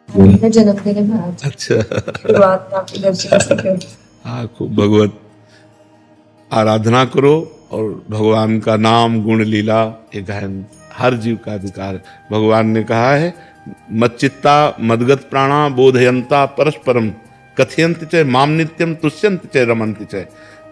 मेरा जन्मदिन है आज। अच्छा, शुरुआत में आपके दर्शन से करें। हाँ, खूब भगवत आराधना करो और भगवान का नाम गुण लीला ये गहन हर जीव का अधिकार है। भगवान ने कहा है मच्चित्ता मदगत प्राणा बोधयंता परस्परम कथयंत च माम नित्यम तुष्यंत च रमंत च।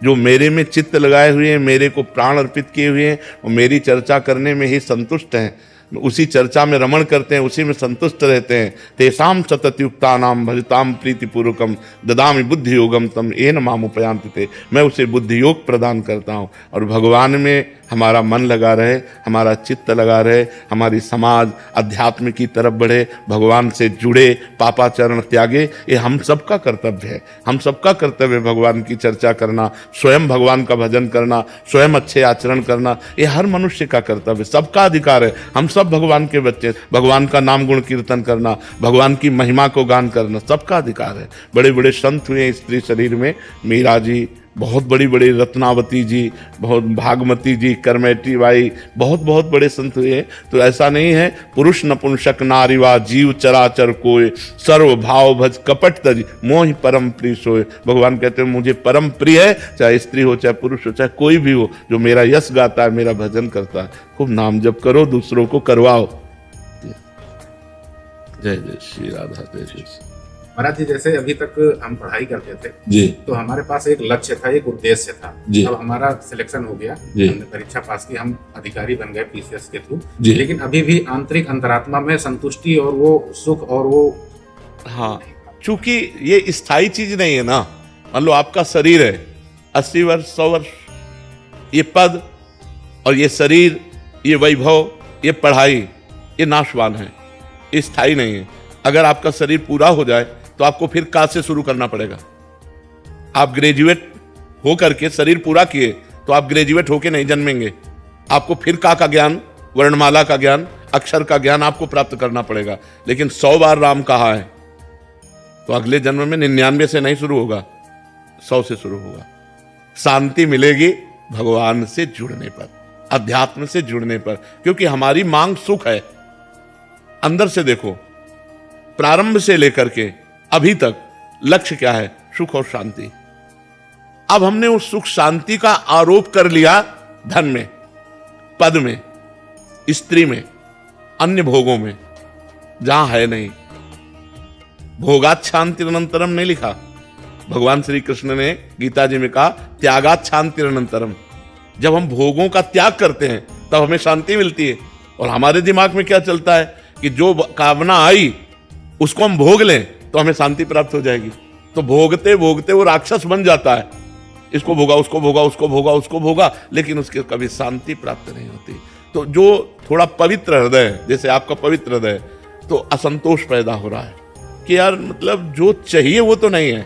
जो मेरे में चित्त लगाए हुए हैं, मेरे को प्राण अर्पित किए हुए हैं और मेरी चर्चा करने में ही संतुष्ट हैं, उसी चर्चा में रमण करते हैं, उसी में संतुष्ट रहते हैं, तेषाम सततयुक्तानाम भजताम प्रीतिपूर्वकम ददामि बुद्धि योगम तम येन माम उपयान्ति ते। मैं उसे बुद्धि योग प्रदान करता हूँ। और भगवान में हमारा मन लगा रहे, हमारा चित्त लगा रहे, हमारी समाज अध्यात्म की तरफ बढ़े, भगवान से जुड़े, पापाचरण त्यागे, ये हम सबका कर्तव्य है। हम सबका कर्तव्य है भगवान की चर्चा करना, स्वयं भगवान का भजन करना, स्वयं अच्छे आचरण करना, ये हर मनुष्य का कर्तव्य, सबका अधिकार है। हम सब भगवान के बच्चे, भगवान का नाम गुण कीर्तन करना, भगवान की महिमा को गान करना सबका अधिकार है। बड़े बड़े संत हुए स्त्री शरीर में, मीरा जी, बहुत बड़ी बड़ी रत्नावती जी, बहुत भागमती जी, करमेटी बाई, बहुत बहुत बड़े संत हुए। तो ऐसा नहीं है पुरुष नपुंसक नारीवा जीव चराचर कोय सर्व भाव भज कपट तज मोहि परम प्रिय सोय। भगवान कहते हैं मुझे परम प्रिय है, चाहे स्त्री हो, चाहे पुरुष हो, चाहे कोई भी हो, जो मेरा यश गाता है, मेरा भजन करता है। खूब नाम जप करो, दूसरों को करवाओ। जय जय श्री राधा, जय जय श्री। महाराज जी, जैसे अभी तक हम पढ़ाई करते थे जी तो हमारे पास एक लक्ष्य था, एक उद्देश्य था। जी। अब हमारा सिलेक्शन हो गया, जी। हमने परीक्षा पास की, हम अधिकारी बन गए पीसीएस के थ्रू। जी। लेकिन अभी भी आंतरिक अंतरात्मा में संतुष्टि और वो सुख और वो, हाँ, चूंकि ये स्थायी चीज नहीं है ना। मान लो आपका शरीर है 80 वर्ष 100 वर्ष, ये पद और ये शरीर, ये वैभव, ये पढ़ाई, ये नाशवान है, ये स्थायी नहीं है। अगर आपका शरीर पूरा हो जाए तो आपको फिर कहाँ से शुरू करना पड़ेगा। आप ग्रेजुएट हो करके शरीर पूरा किए तो आप ग्रेजुएट होके नहीं जन्मेंगे, आपको फिर का ज्ञान, वर्णमाला का ज्ञान, अक्षर का ज्ञान आपको प्राप्त करना पड़ेगा। लेकिन 100 बार राम कहा है तो अगले जन्म में 99 से नहीं शुरू होगा, 100 से शुरू होगा। शांति मिलेगी भगवान से जुड़ने पर, अध्यात्म से जुड़ने पर, क्योंकि हमारी मांग सुख है। अंदर से देखो, प्रारंभ से लेकर के अभी तक लक्ष्य क्या है? सुख और शांति। अब हमने उस सुख शांति का आरोप कर लिया धन में, पद में, स्त्री में, अन्य भोगों में, जहां है नहीं। भोगात शांतिरनंतरम नहीं लिखा। भगवान श्री कृष्ण ने गीता जी में कहा त्यागात शांतिरनंतरम। जब हम भोगों का त्याग करते हैं तब हमें शांति मिलती है। और हमारे दिमाग में क्या चलता है कि जो कामना आई उसको हम भोग लें तो हमें शांति प्राप्त हो जाएगी। तो भोगते भोगते वो राक्षस बन जाता है, इसको भोगा, उसको भोगा, उसको भोगा, उसको भोगा, लेकिन उसके कभी शांति प्राप्त नहीं होती। तो जो थोड़ा पवित्र हृदय है, जैसे आपका पवित्र हृदय है, तो असंतोष पैदा हो रहा है कि यार मतलब जो चाहिए वो तो नहीं है।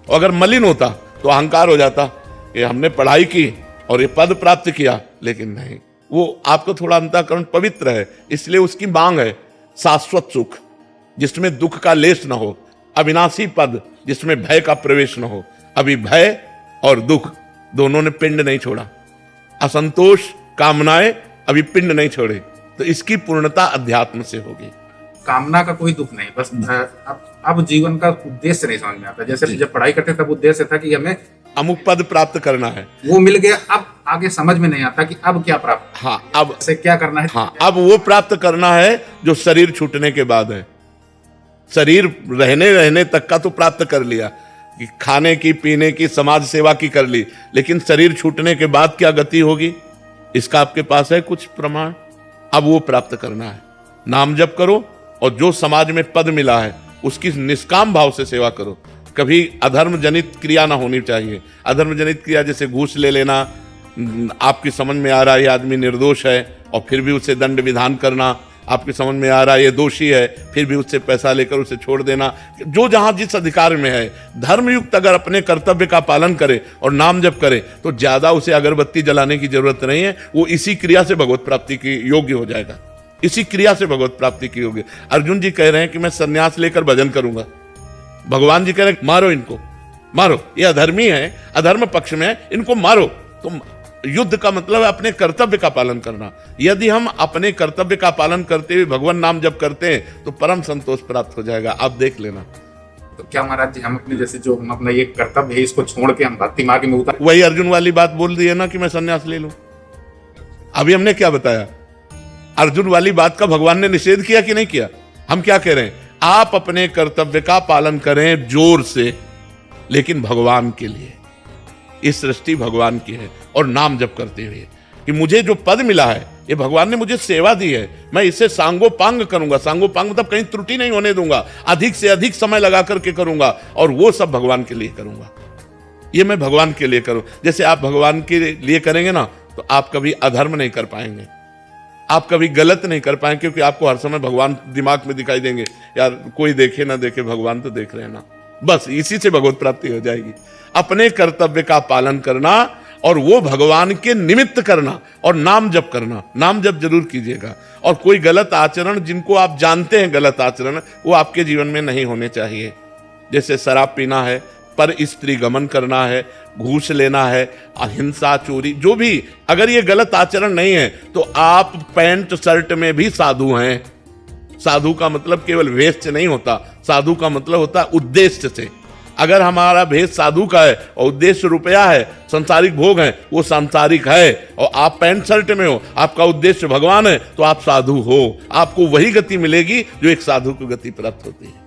और अगर मलिन होता तो अहंकार हो जाता कि हमने पढ़ाई की और ये पद प्राप्त किया, लेकिन नहीं, वो आपका थोड़ा अंतःकरण पवित्र है, इसलिए उसकी मांग है शाश्वत सुख जिसमें दुख का लेश न हो, अविनाशी पद जिसमें भय का प्रवेश न हो। अभी भय और दुख दोनों ने पिंड नहीं छोड़ा, असंतोष कामनाएं अभी पिंड नहीं छोड़े, तो इसकी पूर्णता अध्यात्म से होगी। कामना का कोई दुख नहीं, बस अब जीवन का उद्देश्य नहीं समझ में आता। जैसे जब पढ़ाई करते तब उद्देश्य था कि हमें अमुक पद प्राप्त करना है, वो मिल गया। अब आगे समझ में नहीं आता कि अब क्या प्राप्त, हाँ, अब से क्या करना है। हाँ, अब वो प्राप्त करना है जो शरीर छूटने के बाद है। शरीर रहने तक का तो प्राप्त कर लिया, कि खाने की, पीने की, समाज सेवा की कर ली, लेकिन शरीर छूटने के बाद क्या गति होगी इसका आपके पास है कुछ प्रमाण? अब वो प्राप्त करना है। नाम जप करो और जो समाज में पद मिला है उसकी निष्काम भाव से सेवा करो। कभी अधर्म जनित क्रिया ना होनी चाहिए। अधर्म जनित क्रिया जैसे घूस ले लेना, आपकी समझ में आ रहा है ये आदमी निर्दोष है और फिर भी उसे दंड विधान करना, आपकी समझ में आ रहा है ये दोषी है फिर भी उससे पैसा लेकर उसे छोड़ देना। जो जहां जिस अधिकार में है, धर्मयुक्त अगर अपने कर्तव्य का पालन करे और नाम जप करे तो ज्यादा उसे अगरबत्ती जलाने की जरूरत नहीं है। वो इसी क्रिया से भगवत प्राप्ति की योग्य हो जाएगा, इसी क्रिया से भगवत प्राप्ति की योग्य। अर्जुन जी कह रहे हैं कि मैं संन्यास लेकर भजन करूंगा, भगवान जी कह रहे हैं मारो इनको, मारो, ये अधर्मी है, अधर्म पक्ष में है, इनको मारो। तो युद्ध का मतलब है अपने कर्तव्य का पालन करना। यदि हम अपने कर्तव्य का पालन करते हुए भगवान नाम जप करते हैं तो परम संतोष प्राप्त हो जाएगा, आप देख लेना। तो क्या महाराज जी हम अपने जैसे जो हम अपना ये कर्तव्य है इसको छोड़ के हम भक्ति मार्ग में उतर, वही अर्जुन वाली बात बोल दी है ना कि मैं संन्यास ले लूं। अभी हमने क्या बताया, अर्जुन वाली बात का भगवान ने निषेध किया कि नहीं किया। हम क्या कह रहे हैं, आप अपने कर्तव्य का पालन करें जोर से, लेकिन भगवान के लिए। इस सृष्टि भगवान की है और नाम जप करते हुए कि मुझे जो पद मिला है ये भगवान ने मुझे सेवा दी है, मैं इसे सांगोपांग करूंगा। सांगोपांग मतलब कहीं त्रुटि नहीं होने दूंगा, अधिक से अधिक समय लगा करके करूंगा और वो सब भगवान के लिए करूंगा। ये मैं भगवान के लिए करूं। जैसे आप भगवान के लिए करेंगे ना तो आप कभी अधर्म नहीं कर पाएंगे, आप कभी गलत नहीं कर पाएंगे, क्योंकि आपको हर समय भगवान दिमाग में दिखाई देंगे। यार कोई देखे ना देखे, भगवान तो देख रहे हैं ना, बस इसी से भगवत प्राप्ति हो जाएगी। अपने कर्तव्य का पालन करना और वो भगवान के निमित्त करना और नाम जप करना। नाम जप जरूर कीजिएगा। और कोई गलत आचरण जिनको आप जानते हैं गलत आचरण, वो आपके जीवन में नहीं होने चाहिए। जैसे शराब पीना है, पर स्त्री गमन करना है, घूस लेना है, अहिंसा, चोरी, जो भी, अगर ये गलत आचरण नहीं है तो आप पैंट शर्ट में भी साधु हैं। साधु का मतलब केवल वेश से नहीं होता, साधु का मतलब होता है उद्देश्य से। अगर हमारा भेष साधु का है और उद्देश्य रुपया है, सांसारिक भोग है, वो सांसारिक है, और आप पैंट शर्ट में हो, आपका उद्देश्य भगवान है, तो आप साधु हो। आपको वही गति मिलेगी जो एक साधु को गति प्राप्त होती है।